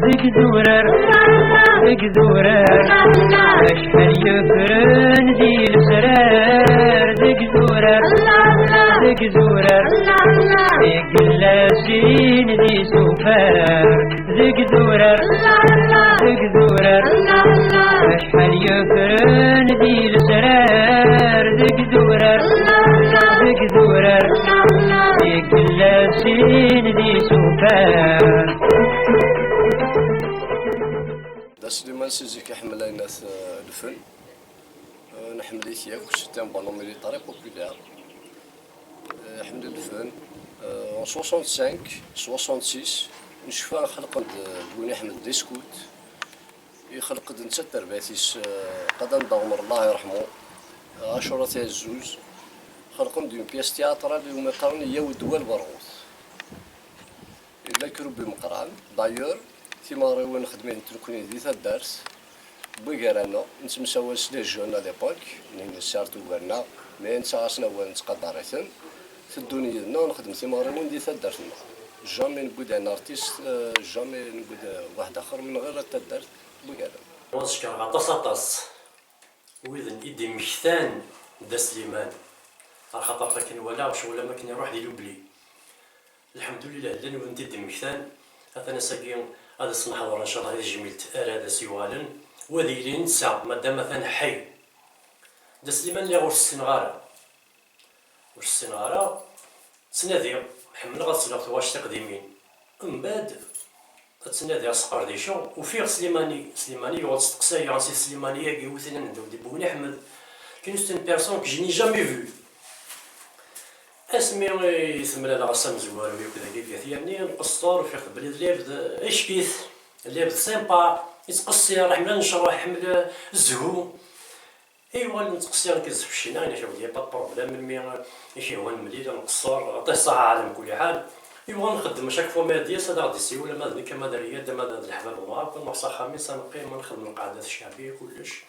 ذكذورر ذكذورر أشحال يفرن ذي السرار ذكذورر ذكذورر يقلاسين ذي سوفار ذكذورر ذكذورر أشحال يفرن ذي السرار ذكذورر ذكذورر يقلاسين ذي سوفار. سليمان سيزيك يحمل الناس الفن نحمل ياك وشتان بالون ميليتاري بوبولير حمل الفن 65 66 نشوفها خلق بوين يحمل ديسكوت يخلق نتا ترباتيس قدام دغمر الله يرحمه عاشورة تاع الزوز خلقهم دون بياس تياترال اللي هما يقرون هي ودول برغوث إلا كروبي مقران دايور تيما راهو نخدمين تركوني دي تا الدرس بويكارانا نتمساواس لي جون à l'époque نين سارتو كارنا مي نتساسنا هو نتقدريتن في الدنيا نخدم تيما راهو ندي تا الدرس جامي نقود ان ارتيست جامي نقود واحد اخر من غير تا الدرس بويكارانا واش كان غطاس طاس وإذن إيدي مكثان دا سليمان على خاطر فاكن ولا ما كان يروح للوبلي الحمد لله لأن ولدي إيدي مكثان أنا ساكين هذا سنحضر إن شاء الله جميلة هذا سيوالا وذي لي نسى مادام مثلا حي دا سليمان اللي غور السنغارة تنادي حمل غتسلق واش تقديمين من بعد تنادي أسقر ديشو وفيه سليماني يغوض تقساي عن سي سليماني ياكي وثنا ندو دي بوني أحمد كاين سي بيرسون كي جيني جامي فيو اسمي يسمى لها غسام زوار ويكذا كيف يعني نقصر في قبل الليبد ايش كيث الليبد سيمبا يتقصي راح حمل نشرح حمل الزهو ايوا نتقصي كيزف الشينا انا شوف ديال با بروبليم مي ايشي هو المليل نقصر عطيه الصحه على كل حال ايوا نخدم شاك فوا ما ديال صداق ديسي ولا ما كما داريا دا ما الحباب معاك نحصى خميس نقيم نخدم القعدات الشعبيه كلش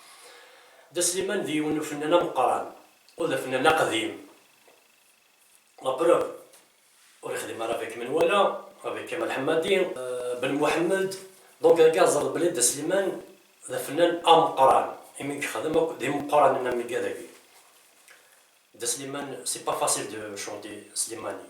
دا سليمان ديون فنان مقران ولا فنان قديم مبروك ورخدم رافيك من ولا رافيك كمال حمادين بن محمد دونك كازر بلاد دا سليمان ذا فنان مقران يمكن خدم دي مقران انا من كذاكي دا سليمان سي با فاسيل دو شونتي سليماني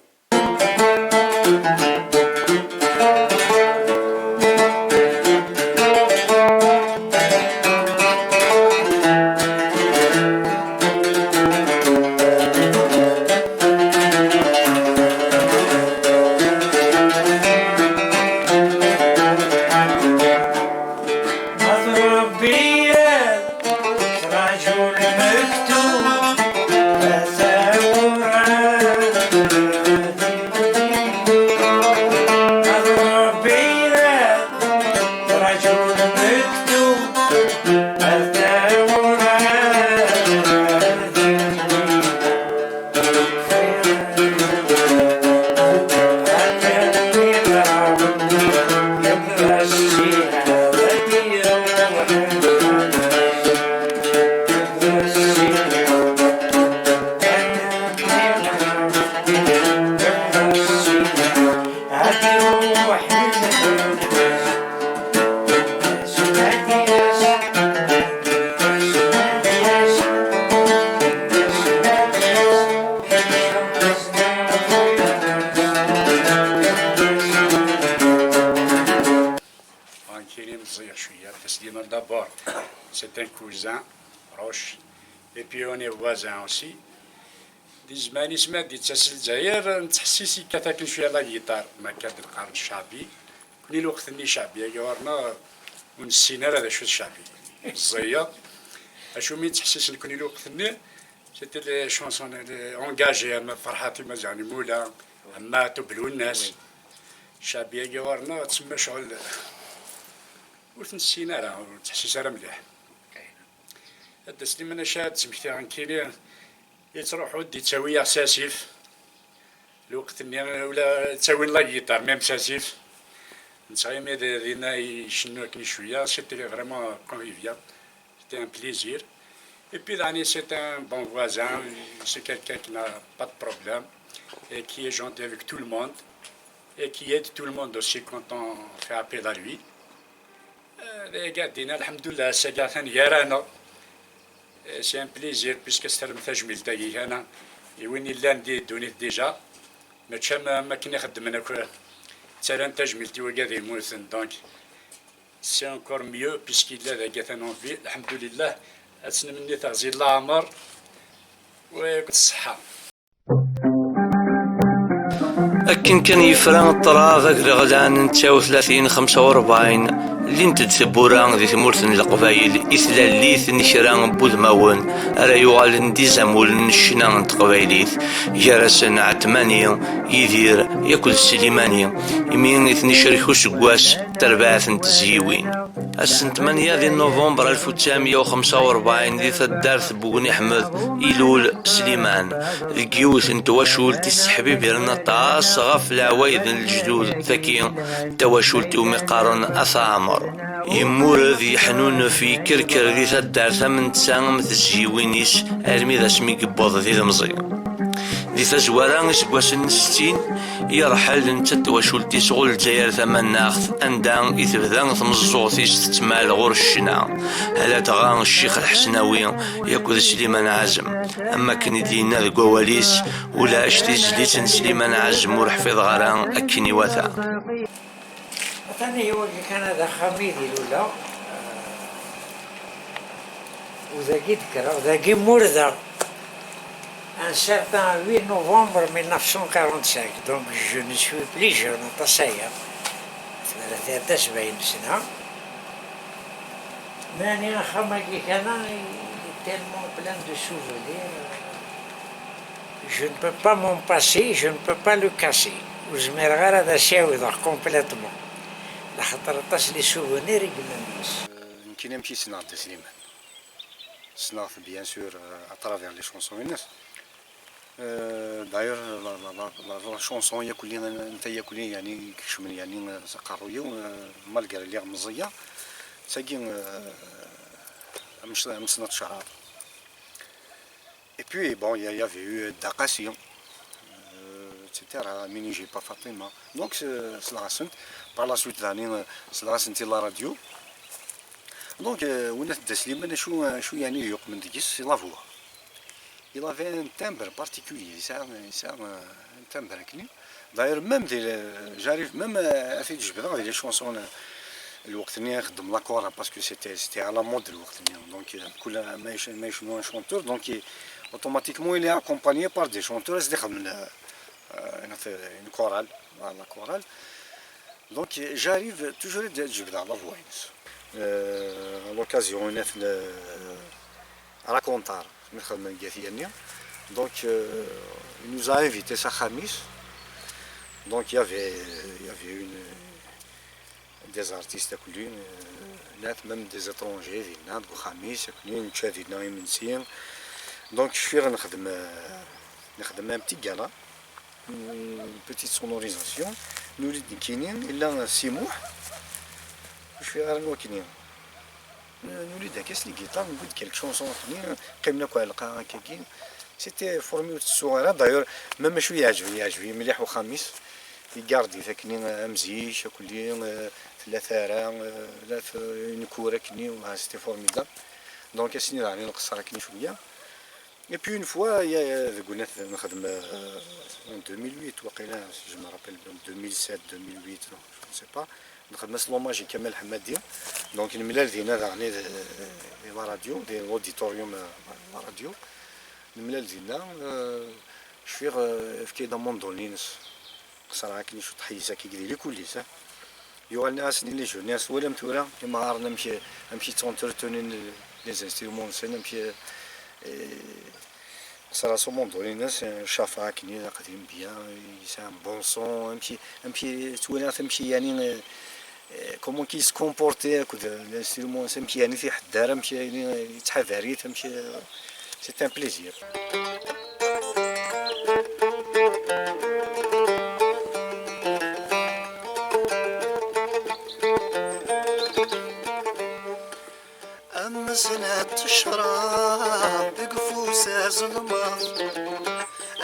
D'abord, c'est un cousin proche, et puis on est voisins aussi. دي زمان يسمع دي تسال الجزائر نتحسسي كتاكل شويه لا جيتار ما كان القرن الشعبي كل الوقت اني شعبي جوارنا ونسينا هذا شو الشعبي الزيه اشو مين تحسس كل الوقت اني سيتي لي شونسون اونجاجي اما فرحاتي مزعني مولا اما تبلو الناس شعبيه جوارنا تسمى شغل وتنسينا راه تحسس راه مليح هذا سليمان شاد سمحتي عن كيلي يتروح ودي تساوي ساسيف الوقت اني ولا تساوي لا جيتار ميم ساسيف نتايم دينا يشنو كني شويه سيتي فريمون كونفيفيال سيتي ان بليزير اي بي داني سيت ان بون فوازان سي كيلكان كي نا با دو بروبليم et qui est gentil avec tout le monde et qui aide tout le monde aussi quand on fait appel à lui. قاعدين الحمد لله ساقاثن يارانا سي ان بليزير بيسك استلم تجميل تاعي انا وين الا ندي دوني ديجا ما كنا خدمنا تسالان تجميلتي وكاذي موثن دونك سي انكور ميو بيسكي لا ذاك انوفي الحمد لله اسن مني تغزي العمر وكنت الصحه أكن كان يفران الطرا ذاك رغدان نتاو 30 45 اللي نتدبورا ذي ثمورثن القبايل إثلاليث نشران بوذماون أرا يوغال نديزامول نشنا نتقبايليث جارسن عتمانية يدير ياكل السليمانية يمين إثني شريكو سقواس ترباث نتزيوين السنة 8 ذي نوفمبر 1945 ذي ثدارث بوغني حمد إيلول سليمان الكيوث نتواشول تسحبيب يرنا طاس غف العوايد الجدود ذكي تواشول تومي قارن أثامر يمورذ يحنون في كركر ذي ثدار ثمن تسام تزيوينيس أرمي ذا سمي قبوض ذي ذمزي ذي تزواران سقواسن 60 يرحل نتت وشولتي شغل الجزائر ثمن ناخذ أندان إثبذان ثمزوغتيس تتمال غور الشنا هلا تغان الشيخ الحسناوي ياكل سليمان عازم أما كني دينا ذي قواليس ولا أشتي جليت سليمان عازم ورحفظ غران أكني وثا ثاني هو اللي كان هذا خميدي لولا وذاكي ذكرى وذاكي مرضى un certain 8 novembre 1945 donc je ne suis plus jeune تصير 73 سنة ماني خماكي كان tellement plein de souvenirs je ne peux pas m'en passer je ne peux pas le casser وزمير غير هذا شاوي complètement لخاطر طاس لي سوفونير يقولنا الناس يمكن نمشي صناعة سليمان صناعة بيان سور اترافير لي شونسون الناس داير لا شونسون ياكلين انت ياكلين يعني كشمن يعني قارويه مالغري لي مزيه ساكين مش مصنات شراب et puis bon il y avait eu Dakassi etc. Mini j'ai pas Fatima donc c'est la raison par la suite c'est la raison de la radio donc وناس التسليم شو يعني يق من ديك سي لا فوا il avait un timbre particulier c'est un timbre كني داير ميم j'arrive même à faire جبده les chansons الوقت اللي نخدم لا كورا باسكو سيتي على مود الوقت اللي دونك كل ما يشنو شونتور دونك اوتوماتيكمون il est accompagné par des chanteurs اللي خدم une chorale la chorale donc j'arrive toujours à جبده على فوا à l'occasion à la Contar donc il nous a invité sa Khamis donc il y avait des artistes même des étrangers Khamis donc je suis نخدم un petit gala une petite sonorisation nous il a Simouh je suis à l'Ouakini. Nous avons cassé les guitares, nous avons quelques chansons. C'était formé soir. D'ailleurs, même je suis à Jouy, mais les Khamis, ils gardent des musiques, chacun, la terre, une cour, c'était formidable. Donc, c'est une année et puis une fois, il y a en 2008, je me rappelle, 2007, 2008, je ne sais pas. نخدم سلوماجي كمال حمادية دونك الملال ديالنا غني لا راديو ديال الاوديتوريوم لا راديو الملال ديالنا شفيغ في كيدا موندولينس صراحة كني شو تحيسا كيدير لي كوليس يوغال ناس لي جو ناس ولا متورا كيما عارنا نمشي تونترتونين لي انسترومون نمشي صراحة سو موندولينس شافا كني قديم بيان يسام بون سون نمشي تولي تمشي يعني comment qu'il se comportait l'instrument سمشي يعني في حداره مشي يعني يتحفاري تمشي c'est un plaisir أمسنة الشراب بقفوس ظلمة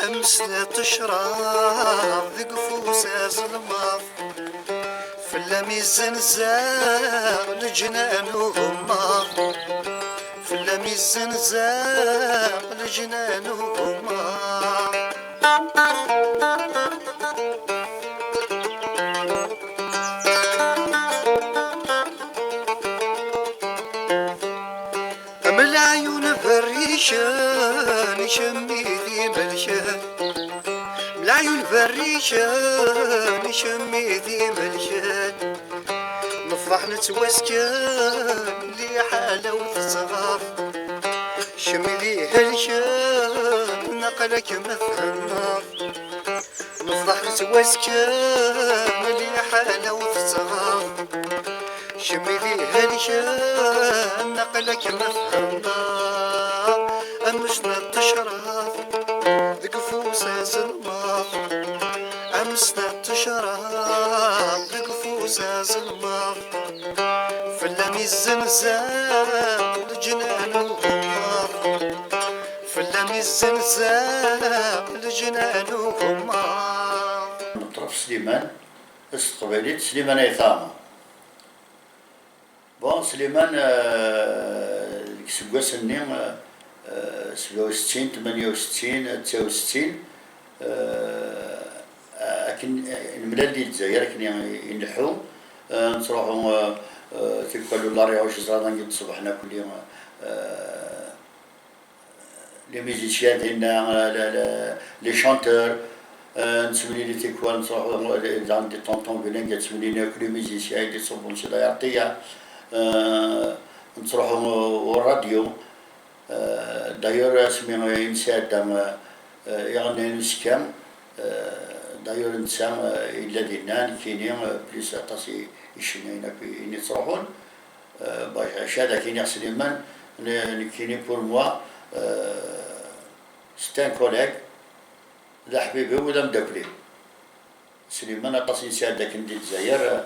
أمسنة الشراب بقفوس ظلمة في فلامي الزنزاع لجنان وهما فلامي الزنزاع لجنان وهما العيون فريشان شميتي ملشان العيون فريشان شميتي ملشان نفرح نتوسكن لي حلاوة الصغار شملي هلشان نقلك مثل النار نفرح نتوسكن لي حلاوة الصغار شملي هلشان نقلك مثلنا أمسنا تشرف ذقفوس زلمة أمسنا تشرف ذقفوس زلمة فلامي الزنزان لجنان وهما فلامي الزنزان لجنان وهما طرف سليمان استقبلت سليمان عثامة بون سليمان كسكواس ني 67 68 69 لكن الملال ديال الجزائر كان ينحو نروحو تيقالوا لاري واش زرنا نصبحنا كل يوم لي ميزيسيان ديالنا لي شانتور نسولي لي تيكوال نروحو عندي طونطون بلان تسولي لي كل ميزيسيان اللي تصوبوا شي ضيعطيه نروحو الراديو دايور اسمي نساد يعني نسكام دايور نسام إلا دينا كاينين بليس عطاسي يشنينا كاينين تروحون باش هذا كاين سليمان كاينين بور موا ستان كوليغ لا حبيبي ولا مداكلي سليمان عطاسي نساد داك ندير الجزائر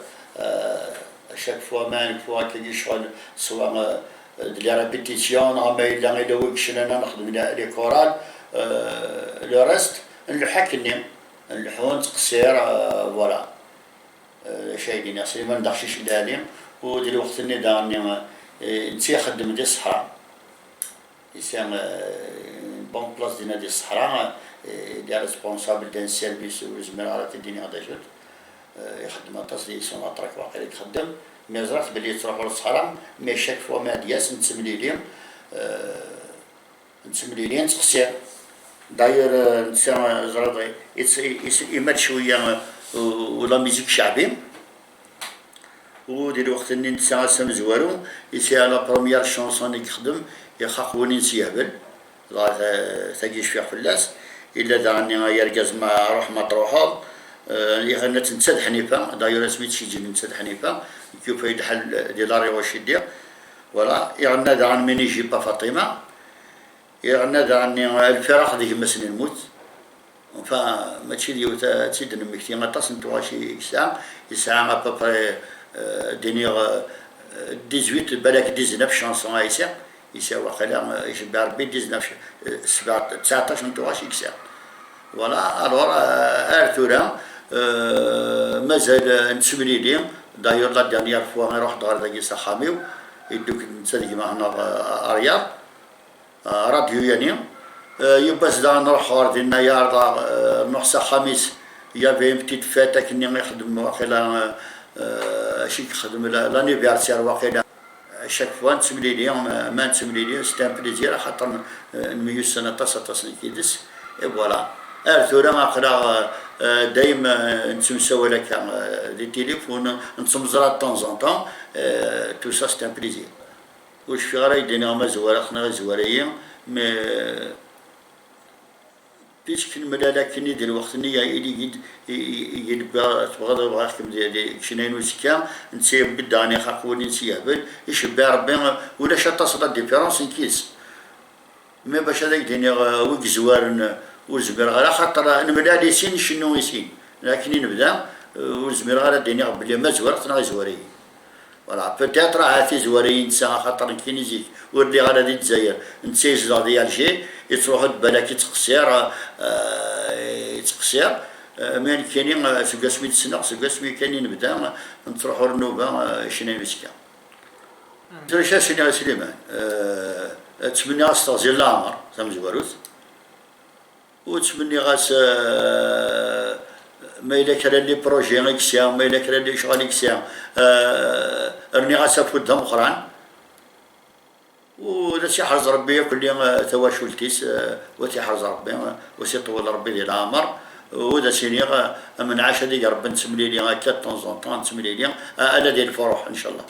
chaque fois même fois كي شغل سواء دي ريبيتيسيون ما الا غير وكشنا نخدم لي كورال لو ريست نلحقني نلحون تقصير فوالا شي دينا سليمان داخشيش لالي ودير الوقت اللي دارني نتي خدم ديال الصحراء يسام بون بلاص دينا ديال الصحراء ديال ريسبونسابل ديال السيرفيس وزميل على تديني غدا جوج يخدم تصدي سون اتراك واقيلا يخدم مي زرعت بلي تروحوا للصحراء مي شاك فوا ما دياس نتسملي لي نتقسي داير نتسمى زرعت يمات شويه ولا ميوزيك شعبي ودير وقت اللي نتسمى سام زوارو يسي لا بروميير شونسون اللي يخدم يخاقوني نسيابل ثاقي شويه فلاس الا دارني يركز مع روح مطروحه يغنى تنسد حنيفه داير سميت شي جن تنسد حنيفه كيف يدحل ديال لاري واش يدير ولا يغنى دعن من يجي با فاطمه يغنى دعني الفراق ديك مسن الموت فماشي ديال تسيد نمكتي ما تصنت شي ساعه يسعى ابري دينيغ 18 بالك 19 شانسون هايسا يساوي واقيلا يشبع ربي 19 19 نتوما شي ساعه ولا الور ارثورا مازال نتسمري لي داير لا دانيير فوا نروح دار داكي سخاميو يدوك نتسالي معنا ارياض راديو يعني يباس دا نروح وردينا يارضا نروح خميس يافي بتيت فاتا كني نخدم واقيلا شي نخدم لانيفيرسير واقيلا شاك فوا نتسملي لي ما نتسملي لي سيت ان بليزير خاطر نميو سنه تصل كيدس اي فوالا ارثورا نقرا دايما نتسمسوا لك دي تليفون نتسمزرا طون زون طون تو سا سيت ان بليزير واش في غير يدينا ما زواره خنا زواريه مي بيسك الملاله كني ديال الوقت نيا اللي يدبا تبغى بغاكم ديال شنين وسكا نسيب بداني خاقوني نسيابل يشبع ربي ولا شاطه ديفيرونس كيس مي باش هذاك ديني وك زوار وزمير غير خاطر الملاله سين شنو يسين لكن نبدا وزمير غير ديني بلي ما زوارت انا زواري فوالا بوتيتر عافي زواريين ساعه خاطر كاين يجيك ولدي غادا ديال الجزائر نتسيج ديال شي يتروحوا بالك يتقصير مان كاينين سقاسمي تسنق سقاسمي كاينين نبدا نروحوا النوبه شنو مسكا ترى سيدي سليمان تمني غاس تغزي العمر سام زواروت وتمني غاس ما إلا كان لي بروجي غيكسيا ما إلا كان لي شغل غيكسيا رني غاس فودهم اخران ولا تيحرز ربي كل يوم تواشلتيس وتيحرز ربي وسيطول ربي ديال العمر ودا سيني من عاش هذيك ربي نتسملي لي هكا طون طون نتسملي لي انا ديال الفروح ان شاء الله.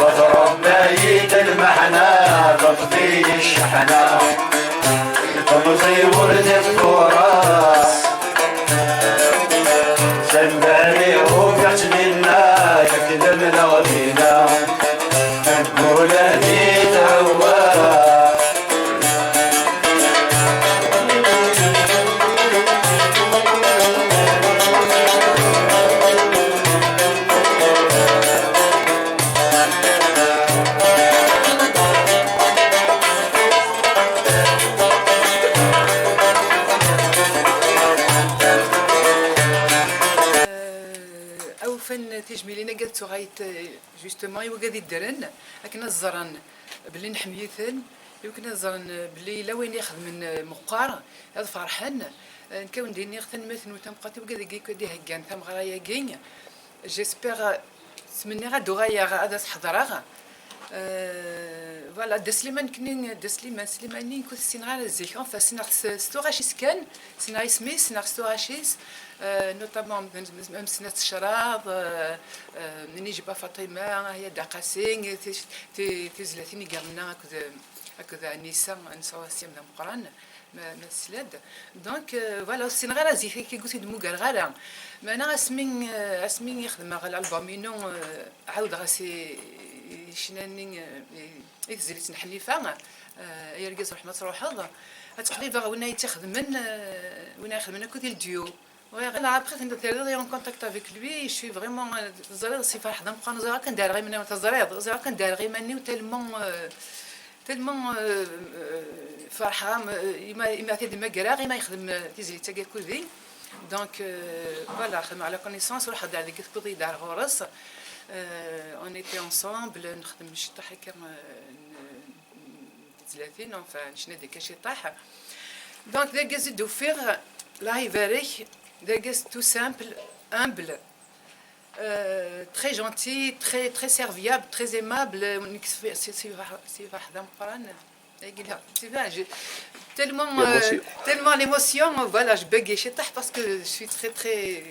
وضرب بايد المحنة تطفي الشحنة تمضي ورد التراث سنبالي وقعت منا يكذبنا وفينا نقول هدي تهوى تجميلينا قالت صغيت جوستومون ايوا قاعد يدرن لكن الزرن باللي نحميثن يمكن الزرن باللي لا وين ياخذ من مقار هذا فرحان نكون ديني ختن مثل وتنبقاتي وقاعد يقيك ودي هكان ثم غرايا كين جيسبيغ سمني غادو غايا هذا حضرها فوالا دسليمان كنين دسليمان سليماني كنت سينغال الزيخان فسينغ ستوغاشيس كان سينغ اسمي سينغ ستوغاشيس نوتامون من سنة الشراب مني جيبا فاطمة هي داقاسين تزلاتيني قالنا هكذا نساء واسيم ذا مقران ما السلاد دونك فوالا سينغال زيخي كي قلت دمو قال ما انا اسمين يخدم على البومينو عاود غاسي شناني يتزلت نحليفه يرقص رحمه روحه تقريبا وين يتاخذ وين ياخذ من كوتي الديو انا ابخي ندير اون كونتاكت افيك لوي شي فريمون الزرير سي فرح دنقان زرا كندير غير مني الزرير زرا كندير غير مني تلمون فرحه ما تدي ما قرا ما يخدم تيزلي تاكل كلذي دونك فوالا خدم على كونيسونس وراح دار لي كتبضي دار غورس on était ensemble نخدم شتا هكا 30 enfin شنو ديك شي طاح دونك ذا جاز دوفير لا يبارك ذا جاز تو سامبل humble très gentil très serviable très aimable c'est واحد مقران tellement l'émotion voilà je bégaye شي طاح parce que je suis très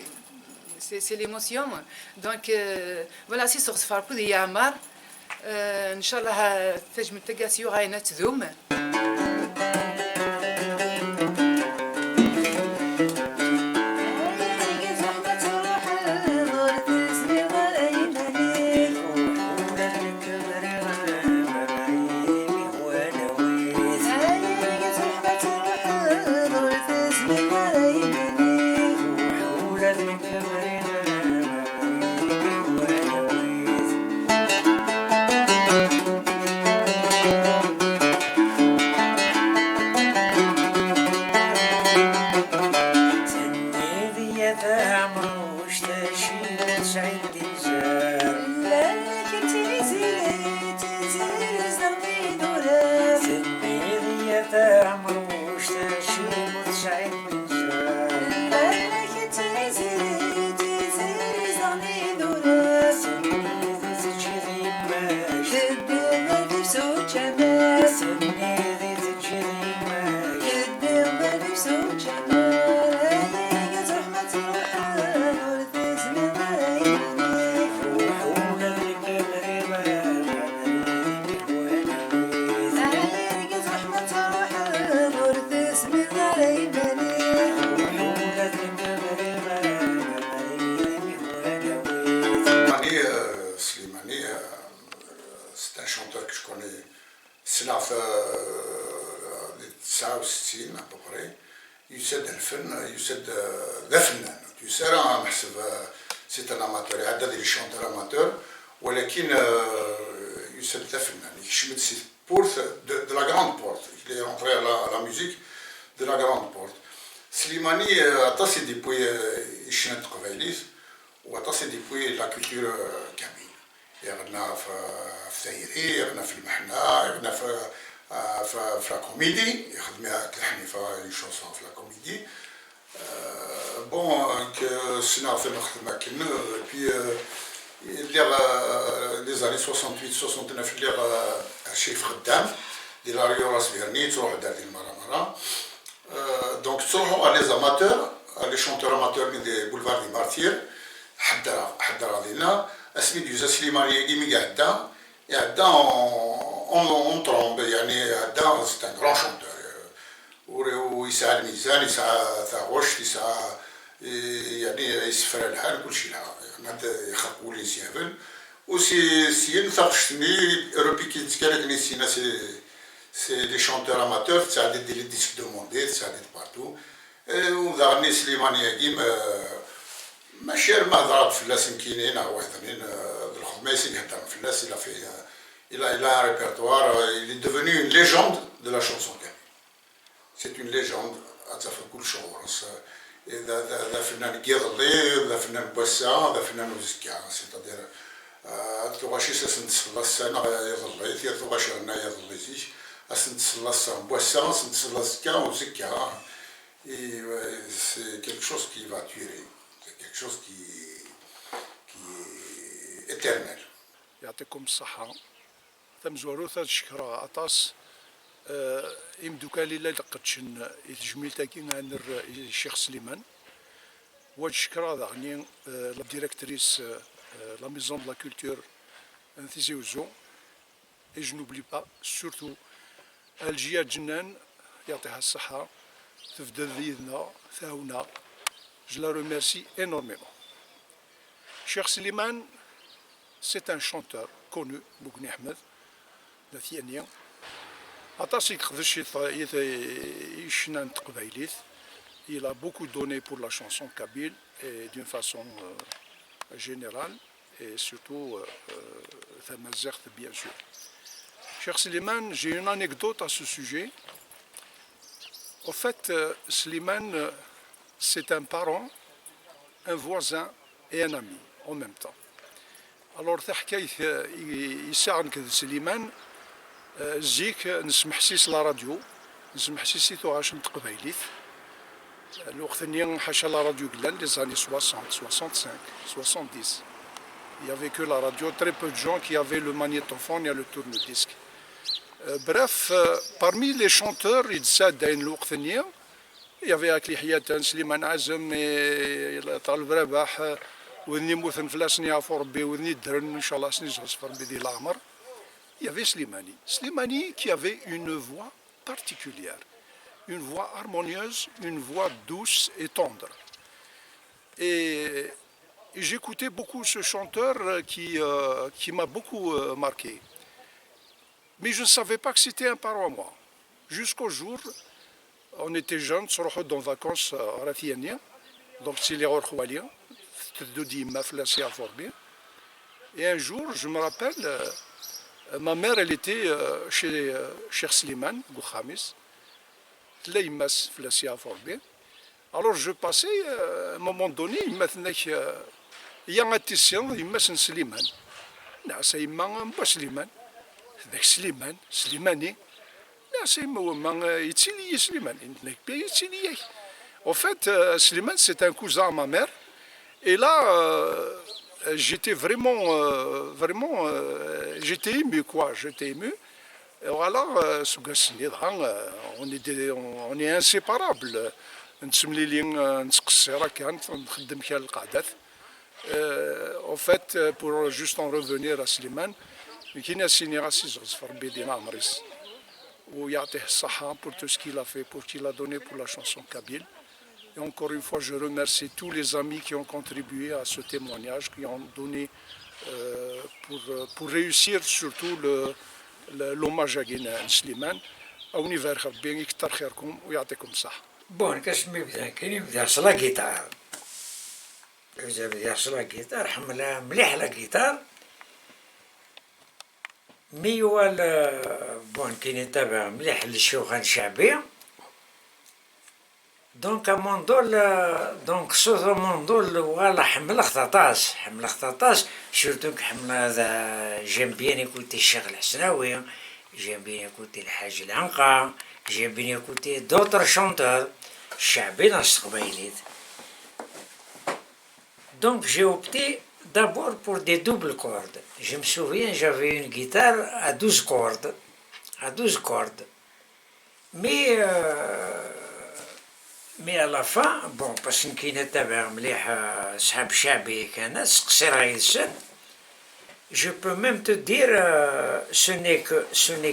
c'est l'émotion donc voilà c'est sur ce farcou de Yamar ان شاء الله تجمع تقاسيو غاينا تذوم c'est un amateur, il y a des chanteurs amateurs, ولكن يسد فنان يشمت سي بورت de la grande porte. Il est rentré à la musique de la grande porte. Slimani atas يديبوي يشنت قبايليس وأطاس يديبوي لا كولتور كامل يغنى في ثايري يغنى في المحنة يغنى في لا كوميدي يخدمها تلحني في اون شونسون في لا كوميدي بون سنا في نخدم كن بي لي زاني 68 69 اللي شيف خدام ديال ريوراس فيرني تروح دار ديال مرة donc تروحوا على لي زاماتور لي شونتور اماتور دي بولفار دي مارتير حضر غادينا اسمي ديوزا سليماني كيمي قاعدا يعدا اون ترومب يعني عدا سي ان غران شونتور ويسعى الميزان يسعى ثاغوش يسعى يعني يسفر الحال كلشي لها يعني يخرقوا لي سيافل وسي سيين ثاقشتني اوروبي كي سينا سي لي شونتور اماتور تساعد دي لي ديسك دوموندي تساعد بارتو وذاغني سليماني كيم ماشي ما هضرات فلاس يمكنين او واحدين الخميس يهضر فلاس الى في الى ان ريبرتوار il est devenu une légende de la chanson كامل c'est une légende اتفق كل شهور ذا فنان كيضلي ذا فنان بوسا ذا فنان وزكا سيتادير توغاشي سنت صلا السنه يضلي ثير توغاشي غنا يضلي زيش سنت صلا السنه بوسا سنت صلا زكا وزكا c'est quelque chose qui va durer quelque chose qui est éternel. يعطيكم الصحة. ثم زورو ثاد شكرا عطاس يمدوكا ليلا لقدشن يتجميل تاكين عن الشيخ سليمان واد شكرا دعني لا ديريكتريس لا ميزون دو لا كولتور انثيزي وزو اي جو نوبلي با سورتو الجيا جنان يعطيها الصحة تفدل ذيذنا ثاونا je la remercie énormément. Cheikh Slimane, c'est un chanteur connu, Bougni Ahmed, la Thianien. Il a beaucoup donné pour la chanson kabyle et d'une façon générale et surtout Thamazert bien sûr. Cheikh Slimane, j'ai une anecdote à ce sujet. Au fait, Slimane, c'est un parent, un voisin et un ami en même temps. Alors, تحكيت يساعد كذا سليمان زيك نسمح سيس لا راديو نسمح سيسي توغاش نتقبايليت الوقت اللي حاشا لا راديو قلال لي زاني 60 65 70 il y avait que la radio très peu de gens qui avaient le magnétophone et le tourne-disque bref parmi les chanteurs يتسادين الوقت اللي il y avait Akli Hiyatan, Slimane Azem, Talib Rabah, Oudni Mouthen Flasni Aforbi, Oudni Dren, Inch'Allah, Snisrasfarbi Lamar. Il y avait Slimani. Slimani qui avait une voix particulière, une voix harmonieuse, une voix douce et tendre. Et j'écoutais beaucoup ce chanteur qui m'a beaucoup marqué. Mais je ne savais pas que c'était un parent à moi. Jusqu'au jour. On était jeunes, on allait en vacances à Rathiania, donc c'est les Khoualia, et un jour, je me rappelle, ma mère, elle était chez Cheikh Slimane, Boukhamis, alors je passais, à un moment donné, il m'a dit, il y a un tissu, il m'a dit Slimane. C'est un Slimane, Slimane, Slimani. En fait, Slimane, c'est un cousin à ma mère. Et là, j'étais vraiment, j'étais ému, quoi. J'étais ému. Et voilà, on est inséparables. En fait, pour juste en revenir à Slimane, pour tout ce qu'il a fait, pour ce qu'il a donné pour la chanson kabyle. Et encore une fois, je remercie tous les amis qui ont contribué à ce témoignage, qui ont donné pour réussir surtout l'hommage à Guinan Slimane. Bon, qu'est-ce que je veux dire? C'est la guitare. Je veux dire, c'est la guitare. حملها مليح la guitare. مي هو بون كي نتابع مليح للشيوخ الشعبية دونك موندول دونك صوت موندول ولا حمل خطاطاس سورتو حمل هذا جيم بيان يكوتي الشيخ الحسناوي جيم بيان يكوتي الحاج العنقا جيم بيان يكوتي دوتر شونتور الشعبي ناس قبايليت دونك j'ai opté d'abord pour des doubles cordes. Je me souviens, j'avais une guitare à 12 cordes. Mais à la fin, bon, parce qu'il نتابع مليح صحاب شعبي كناس قصيرة يدسن. Je peux même te dire, ce n'est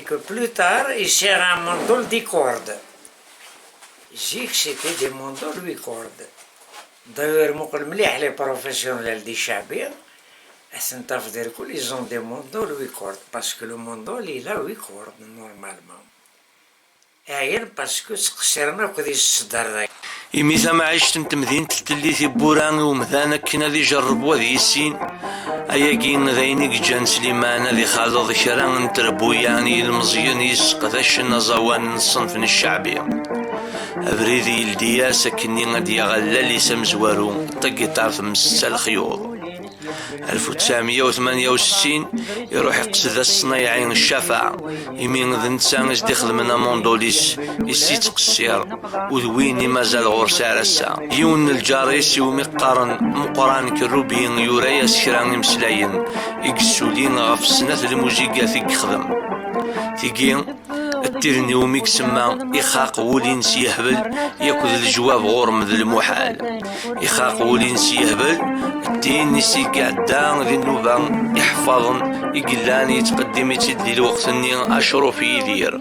que plus tard, il sert un mandol 10 cordes. J'ai que c'était des mandols 8 cordes. D'ailleurs, مقل مليح les professionnels du شعبي. Ils ont des mandols 8 cordes, parce que le mandol il a 8 cordes normalement. Parce que قصرنا وكذا الصدر. إميثا ما عشت انت مدينة تليثي بوران ومثانا كنا ذي جرب وذي السين أياكين ذينيك جان سليمان ذي خالض شران تربوياني المزيان يسقثش النظوان الصنف الشعبي أبريدي الدياسة كني غادي يغلى سمزوارو طقي طرف مسا الخيوط 1968 يروح يقصد الصنايعين الشفاعة يمين ذن تسانس دخل من موندوليس يسي تقصير وذويني مازال غور سارسا يون الجاريس مقران كروبين يورياس شران مسلاين يقسولين غف السنة الموسيقى ثيك خدم ثيقين الترني وميك سما يخاق ولين سيهبل ياكل الجواب غورم ذي المحال يخاق ولين سيهبل الدين نسي قعدان ذي النوبان يحفظن يقلان يتقدم يتدي الوقت اني اشرو في يدير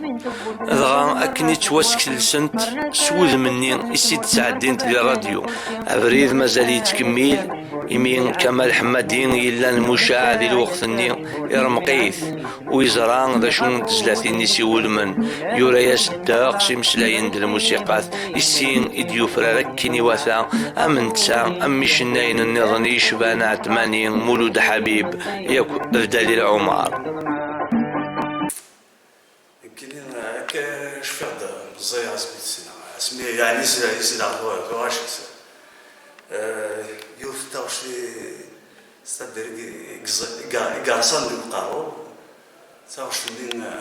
دغا اكني تواسك لسنت سوذ مني يسيد ساعدين لي راديو ابريد مازال يتكمل يمين كمال حمادين إلا المشاع ذي الوقت اني يرمقيث ويزران ذا شون تزلاتين يسيول من يورياس الداقسي مسلاين د الموسيقات يسين إديو فراركيني واثا أمن تسا أمي شناين النظن يشبانا عتمانين مولود حبيب ياكو بدالي العمر يمكن شفت زي اسمي يعني سيد عبد واش يوث تاوشي استدر قارصان القارو تاوشي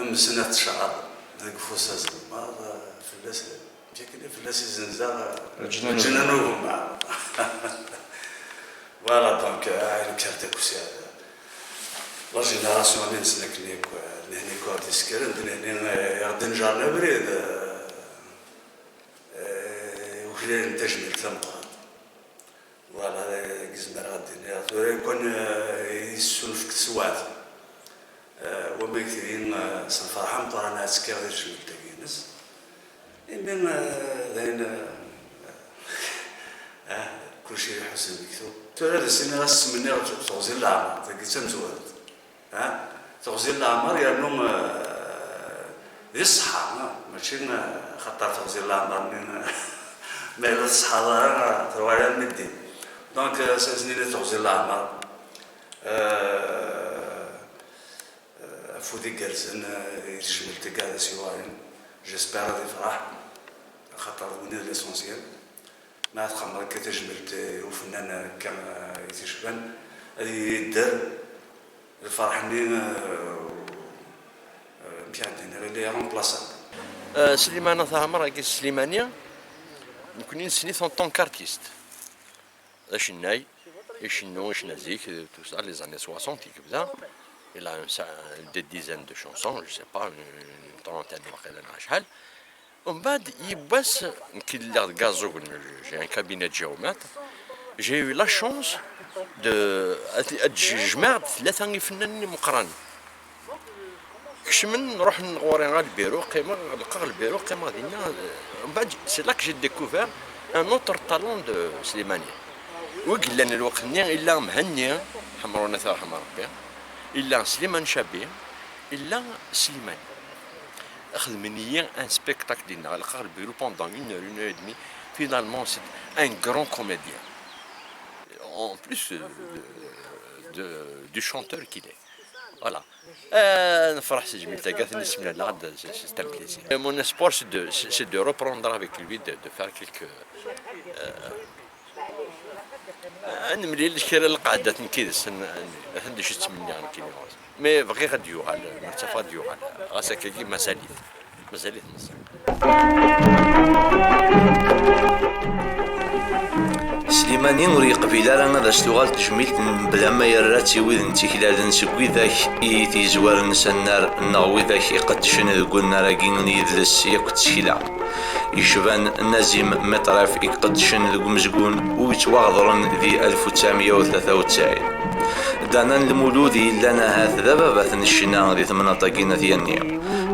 من سنة شعر ذاك فوساز ما فلاس جاكني فلاس الزنزار جنانوهم فوالا دونك عين كارتك وسيا لا جينيراسيون اللي نسلكني نهني كوردي سكرن يغدن جارنا بريد وخلال نتجمل تلمقات فوالا كزمر غادي يكون يسولف كسوات وما كثيرين سنفرحان طرانا سكر ديال شمال تاكينس إمن ذاين كلشي يحسن بكتو تولى السنة غاس مني تغزير العمر تاكي تمزواد تغزير العمر يعنو ذي الصحة ماشي خطر تغزير العمر من ما إلا الصحة تروالي المدين دونك سنين تغزير العمر فودي جالسين يتجمل تكاد سيوارين جيسبر غادي يفرح خاطر وني ليسونسيال ما تخمر كتجملت وفنان كما يتشبان غادي يدار الفرح منين مشاهدين اللي رومبلاسان سليمان ثامر كي سليمانيه نكوني نسنيت اون طونك ارتيست شناي يشنو شنازيك تو سا لي زاني 60 كبدا il a des dizaines de chansons, je sais pas, une trentaine de شحال. ومن بعد يباس نكيل غازو j'ai un cabinet de géomètre. J'ai eu la chance de جمعت ثلاثة فنانين مقرانين. كشمن نروح نغوري غا البيرو قيمة نلقى البيرو قيمة ديالنا. ومن بعد c'est là que j'ai découvert un autre talent de سليمانية. وقلنا الوقت إلا مهني حمرونا ثار حمر ربي. إلا سليمان شابي إلا سليمان أخذ مني un spectacle ديالنا غلقى البيرو pendant une heure et demie. Finalement c'est un grand comédien en plus du chanteur qu'il est Voilà. نفرح سجميل تاعك نسمع لا غدا c'est un plaisir. Mon espoir c'est de reprendre avec lui de faire quelques نملي الكرا القعدة نكيدس هندي شي تسمني غنكيني مي بغي غادي يوغال مرتفع غادي يوغال غاسا كي مازاليت نص سليماني ور يقبل راه هذا شتوغال تجميل بلا ما يراتي ويد تيكلال نسكوي ذاك تيزوار نسنار نغوي ذاك يقدشن ذكونا راكين يدلس ياك تشكيلا يشبان نازم مطرف يقدشن ذو مزقون ويتواغضرن ذي 1993 دانا المولودي لنا هاث ذبابة الشنا ذي ثمنطاقين ثيانية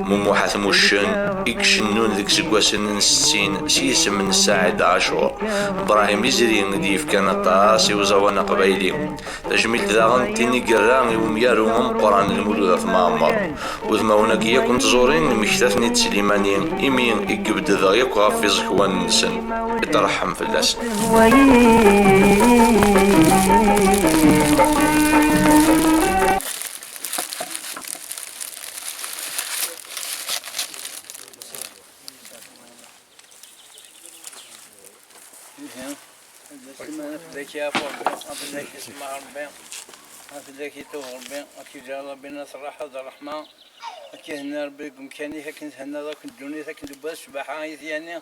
مموحة موشن يكشنون ذيك سكواسن 60 سيسم من الساعد عاشور إبراهيم يزرين ديف كان طاسي وزوانا قبايلي تجميل ذاغن تيني قران وميارو قران المولودة ثمامر وذماونا كيا كنت زورين مكتفني تسليماني يمين يقبد ذا يقع في زكوان نسن يترحم في اللسن فداك يا ربي فداك يسمع ربي فداك يتوب ربي كي جا ربي نصر راحة الرحمة كي هنا ربي بإمكاني كنت هنا ذاك الدنيا كنت باش سباحة يعني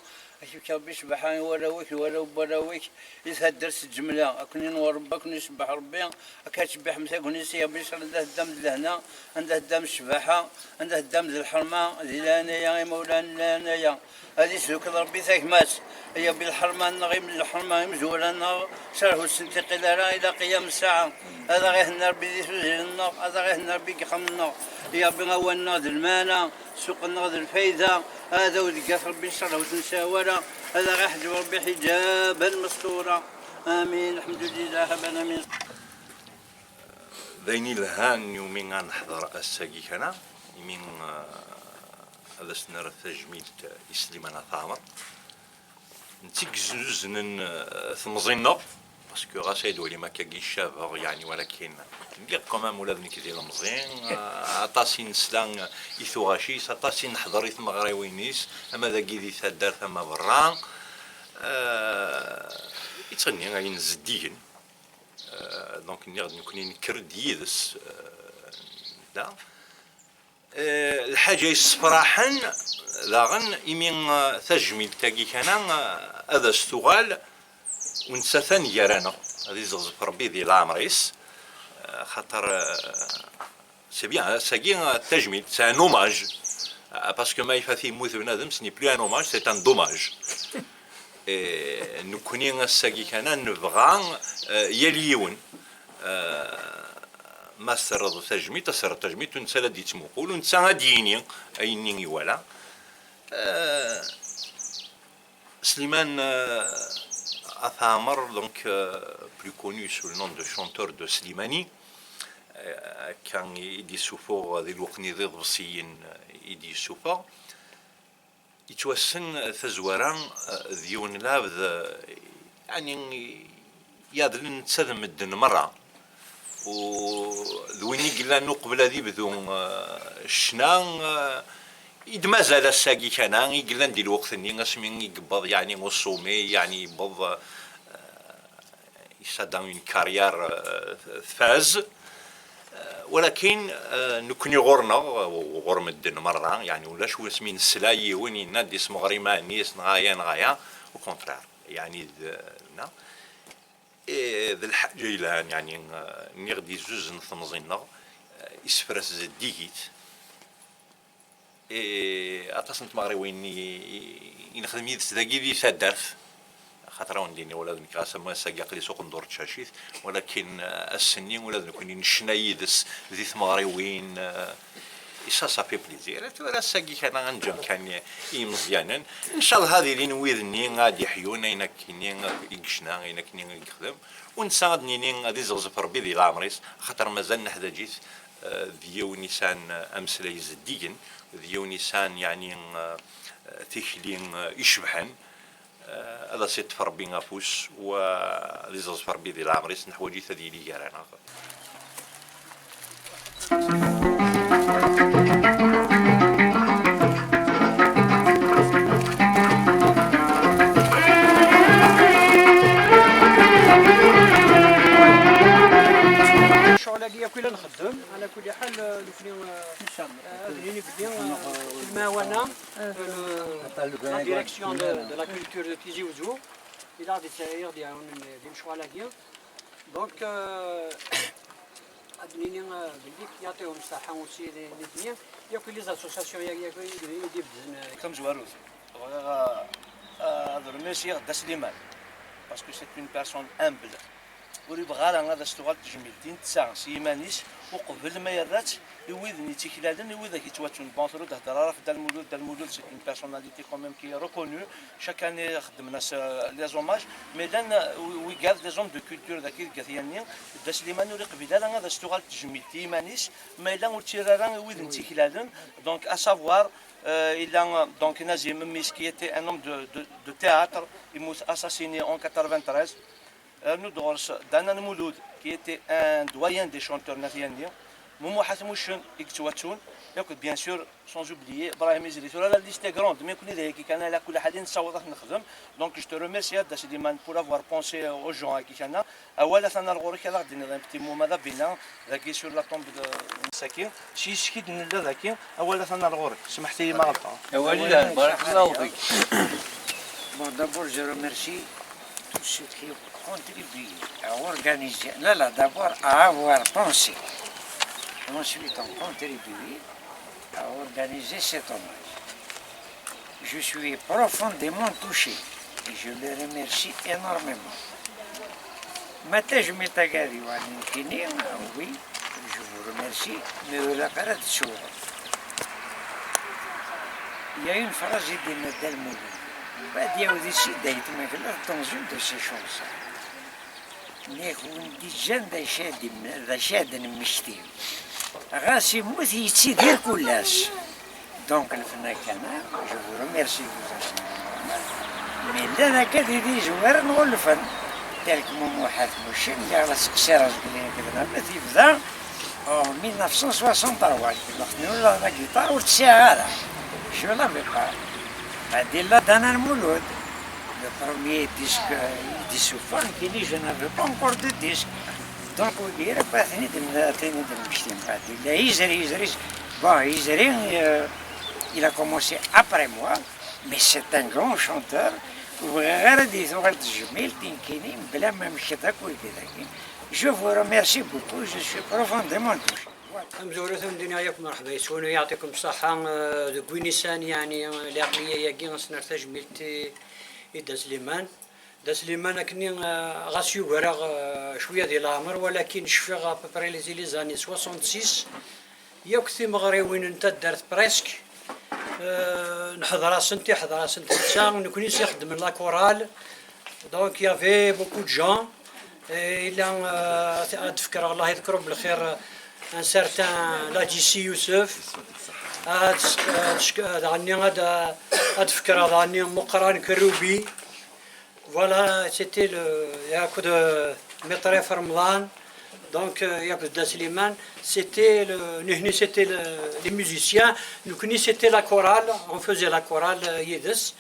كي ربي سباحة وراويك يتهدر الجملة كوني نور ربي كوني سباح ربي كتسبح مسا كوني سيابيش عنده الدم لهنا عنده الدم السباحة عنده الدم ذي الحرمة ذي لانايا يا مولانا لانايا هذه سلوك ربي ثاك مات هي بالحرمة نغي من الحرمة مزولة شرح السنتقل إلى قيام الساعة هذا غير النار بيدي سوزي النار هذا غير النار بيقخم النار هي بغوا النار المانا سوق النار الفايدة هذا ودقات ربي شرح وتنساورة هذا غير حجب ربي حجابا مستورة آمين الحمد لله هبنا من ذيني الهان يومين غنحضر الساقي كان يمين هذا سنرى تجميل إسليمان ثامر نتيك زوزن ثمزينا باسكو غاسيد ولي ما كاكي الشاب يعني ولكن نلقى كمان ولاد نكدي المزين عطاسي نسلان يثوغاشيس عطاسي نحضر يثم غراوينيس اما ذاكي ذي ثدار ثم برا يتغني غادي نزديين دونك نكوني نكرد يدس لا الحاجة يصفراحن لاغن يمين تجميل تاقي كان هذا استغال ونسثن يرانا هذه زغزف ربي ذي العمريس خاطر سي بيان ساقي تجميل سي ان اوماج باسكو ما يفاثي يموت بنادم سني بلو ان اوماج سي ان دوماج نكوني ساقي كان نبغى يليون ما سرد تجميت سرد تجميت ونسى دي تموقول ونسى ديني ايني ولا سليمان Athamar, donc plus connu sous le nom de chanteur de Slimani, quand il dit souffort des lourniers rossiens, il dit souffort. يتوسن ثزوران ذيون لابد يعني يادلن تسذم الدن مرة وذويني قلنا نقبل ذي بذون الشنان يدمازال الساقي كان يقلن دي الوقت اني اسمين يقبض يعني وصومي يعني يبض يصدق اون كارير فاز ولكن نكوني غورنا وغور الدن مرة يعني ولا شو اسمين السلاي وين ينادي اسم غريمة نيس نغايا وكونترار يعني ذا الحاجة إلى يعني نغدي زوز نثمزينا يسفرس زديكيت أتصنت مغري وين ينخدم يدس ذاكي ذي ثدرث خاطر ونديني ولاد نكاسا ما ساقي لي سوق ندور تشاشيث ولكن السنين ولاد نكون نشنا يدس ذي ثمغري وين إسا صافي بليزير ولا ساقي كان غنجم كان مزيانا إن شاء الله هذه اللي نويذني غادي يحيون أين كيني يقشنا أين كيني يخدم ونساعدني غادي زغزف ربي ذي العمريس خاطر مازال نحدا جيت ذيو نيسان أمس لا يزديين ذيو نيسان يعني تيخلين يشبحن هذا سيت فربي غافوس وذي زغزف ربي ذي العمريس نحوجي ثدي لي المعاونة لا ديريكسيون دو لا كولتور دو تيزي وزو إلى دي ساير ديالهم يمشوا على كيا دونك أدنيني بليك يعطيهم الصحة وسي الاثنين ياكل لي زاسوسياسيون ياكل يدي بزن كم زواروز remercier Da Slimane parce que c'est une personne humble ويبغى لها هذا اشتغل تجميلتين تسع سيمانيس وقبل ما يرات يوذني تيكلادن يوذا كيتواتون بونطرو تهضر راه في دا المولود سي اون بيرسوناليتي كوميم كي ريكونو شاك اني خدمنا لي زوماج مي دان وي غاد دي زون دو كولتور ذاك الكثياني دا سليمان يوري قبيله لها هذا اشتغل تجميلتي مانيس ما الا وتيرارا يوذن تيكلادن دونك ا سافوار il a donc Nazim Miss qui était un homme de théâtre, il m'a assassiné en 93. Nous Danan Mouloud qui était un doyen des chanteurs nazianiens. Momo Hasmouchen Iktouatoun, bien sûr, sans oublier Brahim Izri. La liste est grande, mais donc je te remercie Da Slimane pour avoir pensé aux gens qui sont là. أولا ثنا الغوري كذا غادي نبتيمو ماذا بينا ذاكي سور لا طومب مساكين شي سكيت من ذاكي أولا ثنا الغوري سمحتي لي ما غلطة لا بارك الله فيك. Bon, d'abord, je remercie tous ceux qui ont contribué à organiser, d'abord à avoir pensé. Ensuite, ont contribué à organiser cet hommage. Je suis profondément touché et je les remercie énormément. متى جميت قاري وعني كيني وي جو ريميرسي مي ولا قرات تشوف يا اون فراز ديال المولود بعد ياودي شي دايت ما كلا طونجون دو سي شونس نيكون دي جان دا شادي دا شادن مشتي غاسي موت يتسيدير كلاش دونك الفنان كان جو ريميرسي مي لا كادي دي جوار نقول الفن تلك مومو حاتموشين اللي على سقسي راجل كذا بدا تيبدا en 1963 خدنا لا جيتار والتسعة شو لا بقى هادي لا دانا المولود لو بروميي ديسك فان كيني جو نافي با انكور دو ديسك دونك وير با ثاني دم مشتين هادي لا يزري bon يزري il a commencé après moi mais c'est un grand chanteur وغير دي ثغرت الجميل تنكيني بلا ما مشيت هاكو كذا. Je vous remercie beaucoup, je suis profondément touché. مزورتهم الدنيا ياكم مرحبا يسونوا يعطيكم الصحة دوكوي نيسان يعني العقلية ياكي غنصنع تجميلتي دا سليمان. دا سليمان كني غاسيو غراغ شوية ديال العمر ولكن شفي غابري لي زاني 66 ياك ثي مغريوين انت دارت بريسك نحضر سنتي حضر سنتي تسع نكوني نخدم لا كورال دونك يافي بوكو دو جون إلا تفكر الله يذكره بالخير ان سارتان لا جي سي يوسف عني هذا تفكر هذا عني مقران كروبي فوالا سيتي ياخذ مطرف رمضان Donc, Da Slimane, c'était les musiciens. Nous c'était la chorale, on faisait la chorale Yiddish.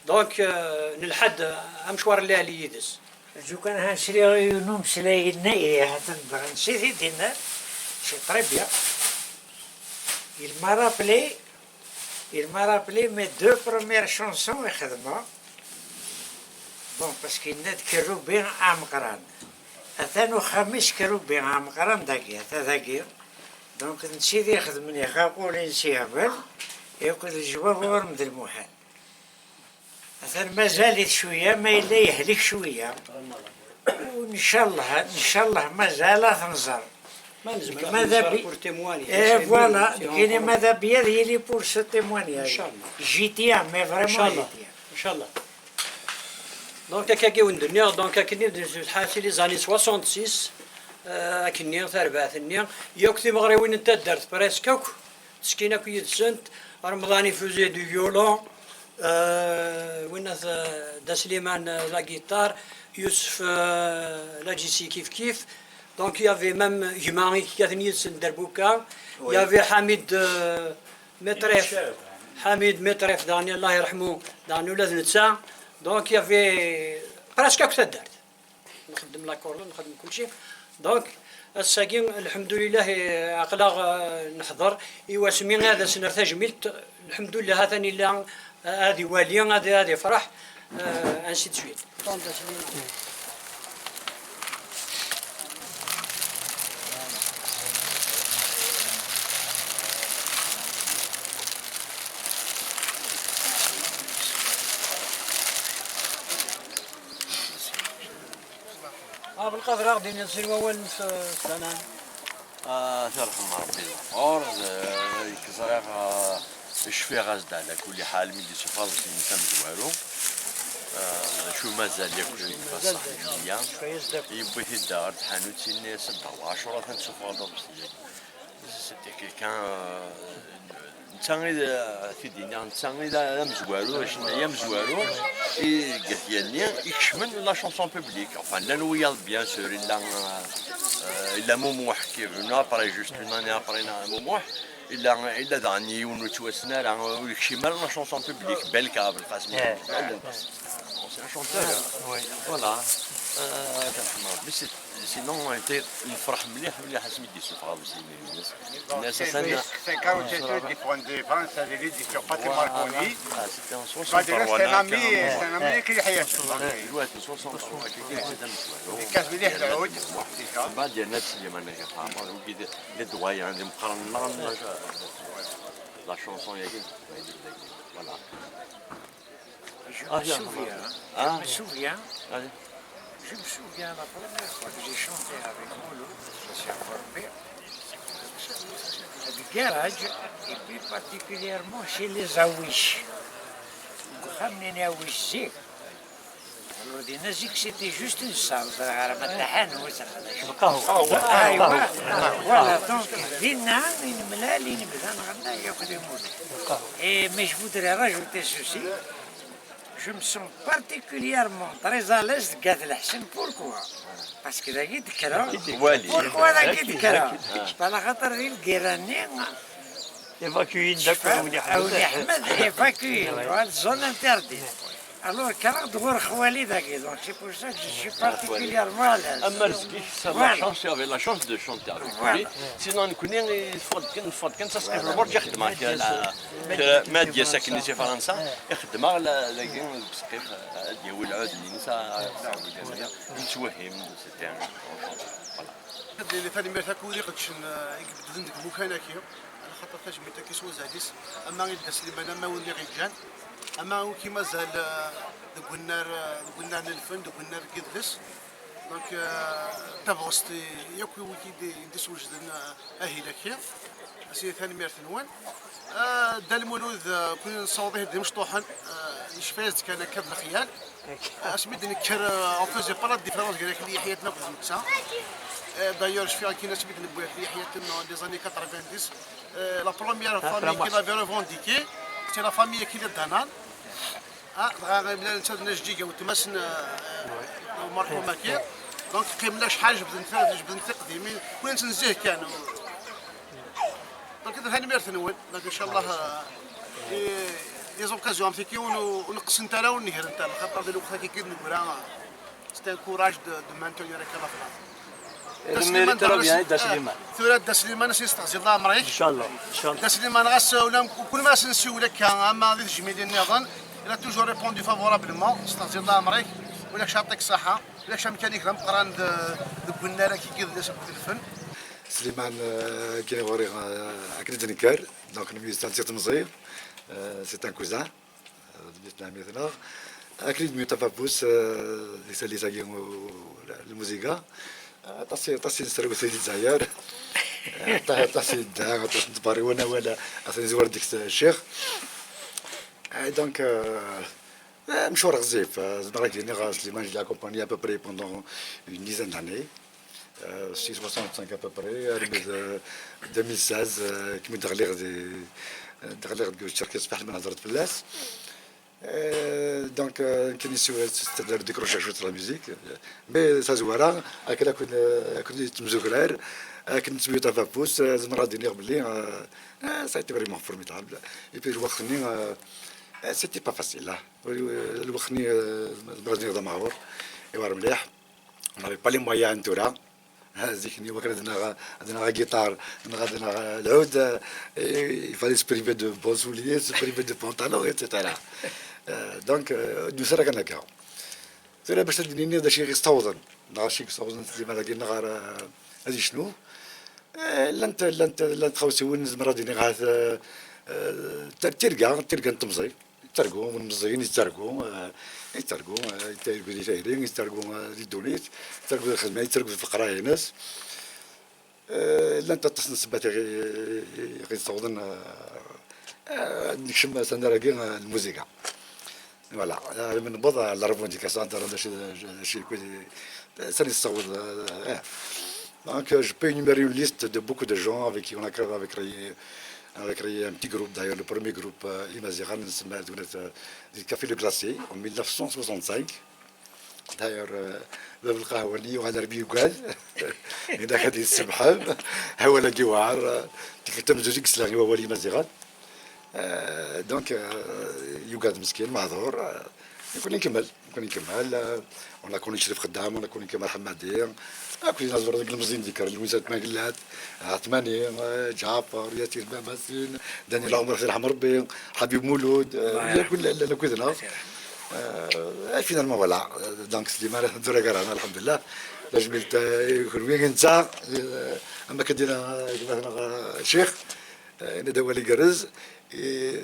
Donc, نلحد أمشوار اللي على Yiddish. جو كان هنشري يونوم سلاي الناي هتنبغ نسيتي دينا سي تري بيان. Il m'a rappelé mes deux premières chansons يخدمها. Bon, parce qu'il نذكروا بين عام قران. أثانو خميس كرو بين عام قران داكيا تذاكير دونك نسيت يخدمني خاقولي نسيهبل ياكل الجواب ورمد المحال أثان مازال شوية ما إلا يهلك شوية وإن شاء الله مازال تنزر ماذا بي فوالا كاين ماذا بيا هي لي بور سو تيمواني إن شاء الله جيتيا مي فريمون إن شاء الله دونك كاكيو الدنيا دونك كني حاسي لي زاني 66 كني ثربات يوكتي مغريوين انت درت بريسكوك سكينه كي تسنت رمضاني فوزي دو فيولون وين دا سليمان لا جيتار يوسف لا جيسي كيف دونك يافي ميم جماعي كاثني تسن دربوكا يافي حميد مترف داني الله يرحمه داني ولاد نتسا دونك يافي براسك هكا دارت نخدم لاكورد نخدم كلشي دونك الساقين الحمد لله أقلاغ نحضر إيوا سمي هذا سنر تجميلت الحمد لله هذا إلا هذه والية هذه فرح انسي تسويت. بالقدر غادي نصير اول سنه ترحم ربي الغفور كزريغ الشفي غازد على كل حال من اللي سفاز الانسان زوالو شو مازال ياكل بصح المية يبغي يدار حانوت الناس 10 تنشوفوا هذا سيتي كيكان نتا في الدنيا نتا لا مزوالو شنايا مزوالو قالت لي يكشمن لا شونسون بوبليك enfin لا نويا بيان سور الا موموح كيف ابري جوست اون اني ابري موموح الا داني ونتوسنا راه يكشمن لا شونسون بوبليك بالكا بالقاسم c'est un chanteur voilà بس sinon يفرح مليح سميتي سوفا الناس الناس C'est qui font des ventes, ça veut dire qu'ils ne sont pas tellement connus. C'était en 60 c'est un ami qui est دلوقتي 60 كاس مليح العود بعد ديالنا تسليم انا كنعمر ولكن لي دوايا عندي مقرن لا شونسون ياك فوالا Je me souviens, la première fois que j'ai chanté avec Molo, je suis encore pire, du garage, et plus particulièrement chez les Awish. Khamneni Awish. Alors, des nazis, c'était juste une salle, voilà, donc, mais je voudrais rajouter ceci. Je me sens particulièrement très à l'aise de Gad Hassan. Pourquoi? Parce que Daguid Kara. Pourquoi Daguid Kara? Parce que le Guéranin évacué d'accord. Évacué, la zone interdite. Alors, Kara doit khwali Daguid. Donc c'est pour ça que je suis particulièrement à l'aise. Ça m'a chance, j'avais la chance de chanter avec lui. Sinon, on connaît الفضل كان تسقف البرج يخدم ما ديال ساكن في فرنسا يخدم على لكن تسقيف ديال العود اللي نسا نتوهم سيتي اللي ثاني ميرتا كودي قدش يقبض عندك مكانك على خاطر فاش ميرتا كيسوا زاديس اما غير سليمان اما ولي غيجان اما كي مازال قلنا للفن قلنا كيدلس دونك تبغست ياكل ويكي يدس وجدنا اهيلا كي سي ثاني ميرت نوان دا المولود كنا نصوضيه دي مشطوحا يشفاز كان كذا الخيال اسميتني كر اون فيزي با لا ديفيرونس قال لك لي حياتنا في المكسا دايور شفيها كي سميتني بويا في حياتنا لي زاني 90 لا بروميير فامي كي لافي ريفونديكي سي لا فامي كي دانان بدا نشد نجديكا وتمسن مرحومه كي دونك قيمنا شحال جبدنا قديمين كنا نتنزيه كانوا دونك هذا ميرت نول دونك ان شاء الله لي زوكازيون فيكي ونقص انت لا ونهر انت خاطر ديال الوقت كي كنقول سيتي كوراج دو مانتونير هكا لا الميريت راه بيان دا سليمان ثلاث دا سليمان سيستغزي الله مريك ان شاء الله دا سليمان غاس ولا كل ما نسولك اما هذه تجميل النظام il a toujours répondu favorablement استغزي الله مريك ولا يعطيك الصحه ولا ميكانيك مقران قلنا لك كي كيدير الفن سليمان كي وري اكيد نكر دونك الميوزيان سي تمزير سي ان كوزان ديتنا مثلا اكيد ميوتافابوس يسالي ساكي الموسيقى طاسي نسرو سيدي الجزائر طاسي الدار طاسي نتباري وانا ولا اصلا زوار ديك الشيخ donc مشوار غزيف زعما راك سليمان جي accompagné à peu près pendant une dizaine d'années 65 à peu près 2016 كي دغليغ دغليغ الشركه صباح من هضرت فلاس دونك كان يسوي تقدر ديكروشي شويه لا ميوزيك مي سا زواره هكذا كنت تمزوكرار كنت سميت فابوس زعما غادي نير بلي سايتي فريمون فورميدابل اي بي الوقتني سيتي با فاسيل الوقتني بغيت نخدم معور ايوا مليح ما با لي مويان نتورا هذيك وكان عندنا جيتار عندنا العود يفالي سبريفي دو بون سوليي سبريفي دو بونطالون ايتترا دونك دوسرا كان هكا ترى باش تديني هذا شي يستوضن شي يستوضن ديما لكن نهار هذه شنو لن تخوسون زمرة ديني غاث تلقى نتمزي يترقوا المزيين يترقوا يترقوا للدوليت يترقوا الخدمة يترقوا في القراية ناس لن تتصل سبات غير صوتنا نكشم سنراقي الموسيقى فوالا من بضع العربون ديك سانتر هذا شي كويس ساني الصوت Donc je peux énumérer une liste de beaucoup de gens avec qui on a créé un petit groupe, d'ailleurs le premier groupe Imaziran, du Café Le Glacé en 1965. D'ailleurs, باب القهوة اللي وعلى ربي يقعد إذا كان يسبحان هو لا جوار تكتم زوجك سلاغي وولي مزيغان دونك يقعد مسكين معذور يكون نكمل ونكون شريف خدام ونكون كمال حمادي كل ناس برضك المزين ذكر الوزات ماقلات عثماني جعفر ياسر باماسين دانيال عمر في الحمر بي حبيب مولود كل كلنا فينالمون فوالا دونك سليمان دورا كرانا الحمد لله لجملت يكون وين انت اما كدينا شيخ ندوى لي قرز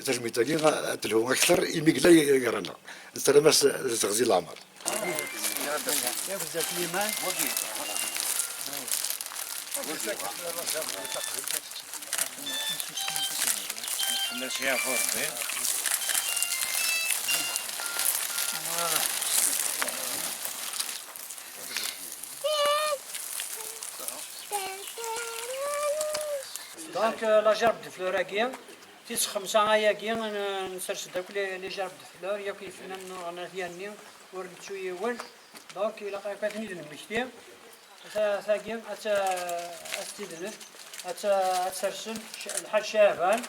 تجمي تاقين تلهو اكثر يميقلا يقرانا نستلم تغزي العمر يا سليمان دونك لا جرب دو فلور هاكيا تيس 5 هاكيا نسرس داك لي جرب دو فلور ياك يفنان انا ديالني ورد شويه ول دونك الى قايفاتني نمشتي ثاقيا استدنت تسرسل الحاج شعبان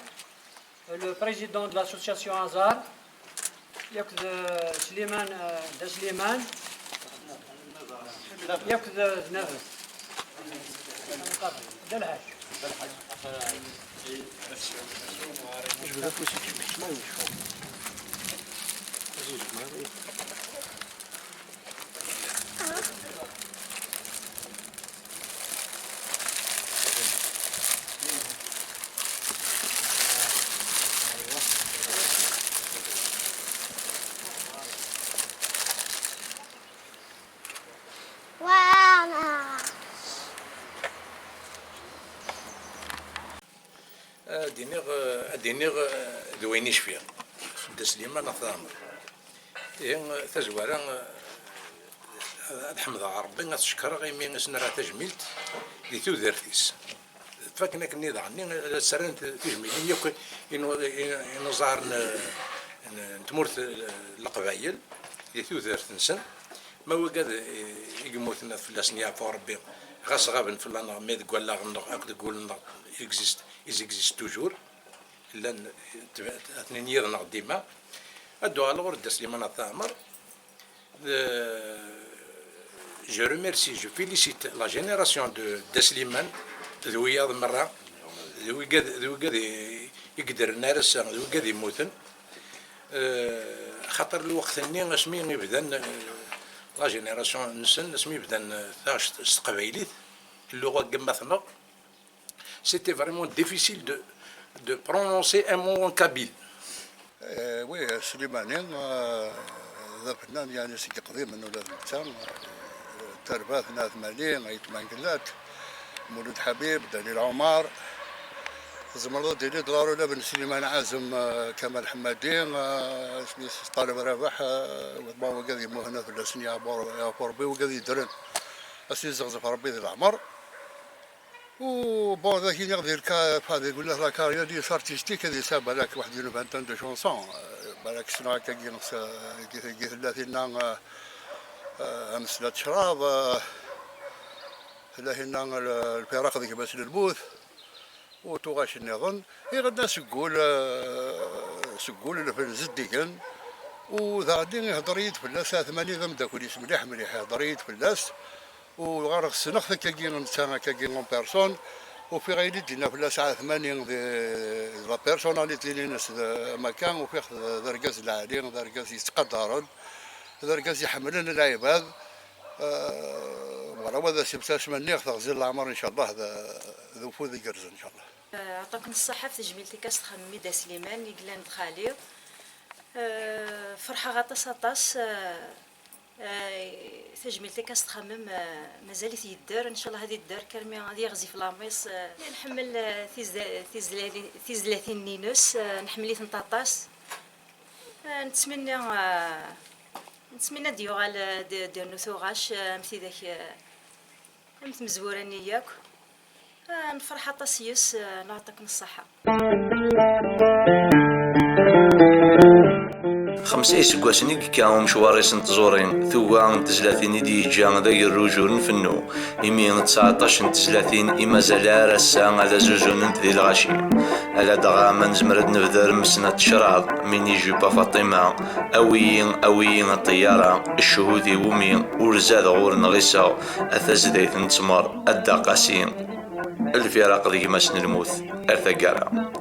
لو بريزيدون دو لاسوسياسيون ازار ياخذ سليمان سليمان ياخذ نفس دا الحاج دينيغ دوينيش فيها دا سليمان ثامر تزوارا الحمد ربي غتشكر غيمي سنرا تجميلت دي تودرتيس فاكنا كني ضعني سران تجميل ياك إنو ظهر تمورت القبايل دي تودرت نسن ما هو قاد يقموتنا في لاسنيا فور ربي غاس غابن في لانا ميد قول لا تقول existe ils existent toujours لان اثنين يرنا ديما ادو الوغ د سليمان ثامر je remercie je félicite la génération de سليمان ذوي هذا المره ذوي قاد يقدر نارس ذوي قاد يموتن خاطر الوقت اني اسمي يبدا لا جينيراسيون نسن اسمي يبدا ثاش قبايليت اللغه قمثنا c'était vraiment difficile de prononcer un mot en kabyle. Oui, سليماني هذا فنان يعني سي قديم من ولاد التام تربات ناس مالين عيط مانقلات مولود حبيب دانيال عمر زمرض ديالي دارو لابن سليمان عازم كمال حمادين طالب رابح وما قاعد يمو هنا في السنيا بوربي وقاعد يدرن اسي زغزف ربي ذي العمر وبون ذاك يقدر الكاف هذا يقول له لا كارير دي ارتستيك هذه سابه لك واحد ينو فانتان دو شونسون بالك شنو هكا كي ثلاثين امثلة شراب ثلاثين الفراق ذيك باش للبوث وتغاش النظن غدا سقول في الزديكن وذا غادي هضريت في الناس 80 ذم داك وليس مليح هضريت في الناس وغير السنخ كاين نتا كاين لون بيرسون وفي غير دينا في الساعه 8 لا بيرسوناليتي اللي ناس مكان وفي دركاز العالي دركاز يتقدرون دركاز يحملون العباد ولا هذا سبتاش منيخ تغزير العمر ان شاء الله ذو فوذ يقرز ان شاء الله. عطاكم الصحة في تجميلتي كاس تخممي دا سليمان يقلان دخالي فرحة غطاس غطاس تجميلتي كاس تخمم مازال يدار ان شاء الله هذه الدار كرمي غادي يغزي في لاميس نحمل تيزلاتين نينوس نحمل 18 نتمنى ديوغال دير نوثوغاش مثل ذاك مزوراني ياك نفرح طاسيوس نعطيكم الصحة. 5 سكواسني كاو مشواري سنتزورين ثوان تزلاتين دي جان ذاك الرجول نفنو يمين 19 تزلاتين إما زلار الساعة على زوزون ذي الغاشي على دغاما نزمرد نبذر مسنة تشراب من يجيبا فاطمة أويين الطيارة الشهودي ومين ورزاد غور نغيسا أثازديت نتمر الدقاسين الفراق ذي مسن الموت أرثقارا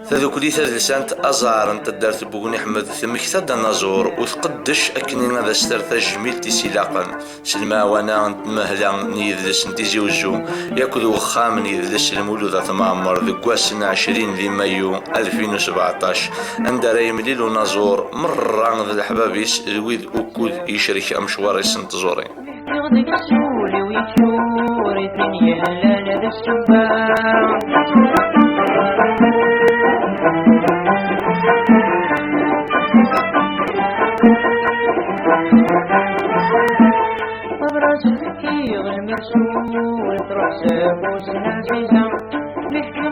تذكري تدلسانت أزار انت دارت بوغني حمد ثمك تدا نازور وتقدش أكني هذا سترث جميل تسيلاقا سلما وانا انت مهلا نيدلس نتيزي وزو ياكل وخام نيدلس المولودة معمر ذكواسنا 20 مايو 2017 عند رايمليل ونازور مرة عن ذا الحبابيس الويد وكود يشرك أمشواري سنتزورين يغدق السولي ويتشور الدنيا لا ذا السباع براسك يغلم السول تروح سابوس عزيزة نحكي